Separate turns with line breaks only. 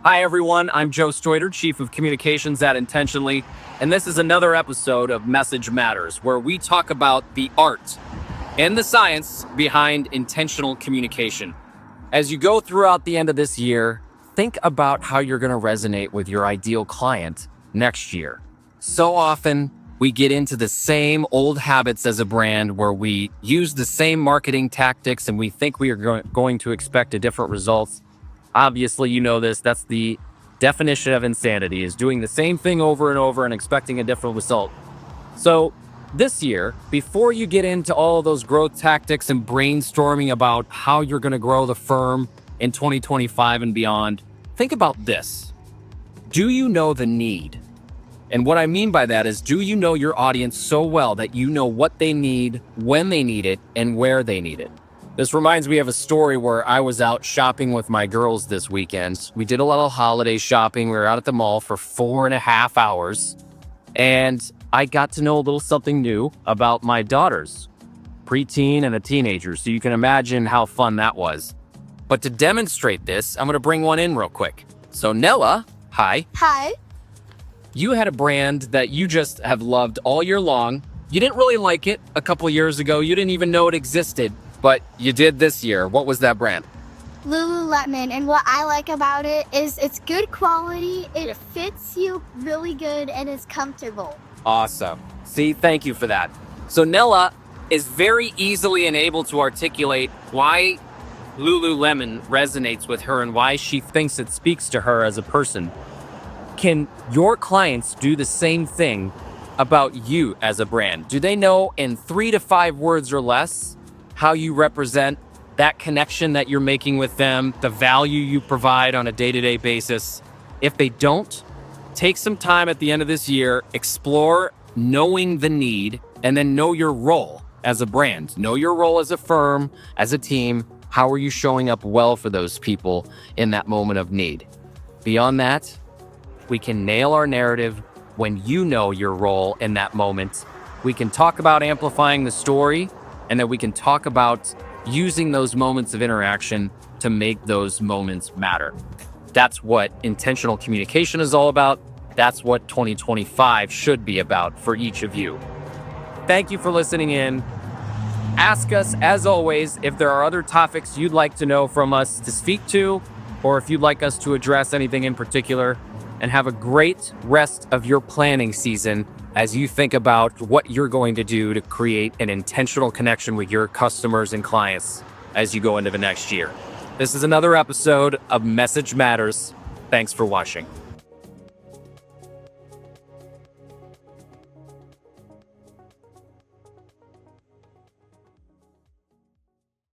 Hi, everyone. I'm Joe Steuter, Chief of Communications at Intentionally, and this is another episode of Message Matters, where we talk about the art and the science behind intentional communication. As you go throughout the end of this year, think about how you're going to resonate with your ideal client next year. So often, we get into the same old habits as a brand where we use the same marketing tactics and we think we are going to expect a different results. Obviously, you know this. That's the definition of insanity, is doing the same thing over and over and expecting a different result. So this year, before you get into all of those growth tactics and brainstorming about how you're going to grow the firm in 2025 and beyond, think about this. Do you know the need? And what I mean by that is, do you know your audience so well that you know what they need, when they need it, and where they need it? This reminds me of a story where I was out shopping with my girls this weekend. We did a lot of holiday shopping. We were out at the mall for 4.5 hours. And I got to know a little something new about my daughters, preteen and a teenager. So you can imagine how fun that was. But to demonstrate this, I'm going to bring one in real quick. So Nella, hi.
Hi.
You had a brand that you just have loved all year long. You didn't really like it a couple years ago. You didn't even know it existed. But you did this year. What was that brand?
𝘔𝘦𝘴𝘴𝘢𝘨, and what I like about it is it's good quality, it fits you really good, and it's comfortable.
Awesome. See, thank you for that. So Nella is very easily and able to articulate why Lululemon resonates with her and why she thinks it speaks to her as a person. Can your clients do the same thing about you as a brand? Do they know in 3 to 5 words or less how you represent that connection that you're making with them, the value you provide on a day-to-day basis? If they don't, take some time at the end of this year, explore knowing the need, and then know your role as a brand. Know your role as a firm, as a team. How are you showing up well for those people in that moment of need? Beyond that, we can nail our narrative when you know your role in that moment. We can talk about amplifying the story, and then we can talk about using those moments of interaction to make those moments matter. That's what intentional communication is all about. That's what 2025 should be about for each of you. Thank you for listening in. Ask us, as always, if there are other topics you'd like to know from us to speak to, or if you'd like us to address anything in particular. And have a great rest of your planning season as you think about what you're going to do to create an intentional connection with your customers and clients as you go into the next year. This is another episode of Message Matters. Thanks for watching.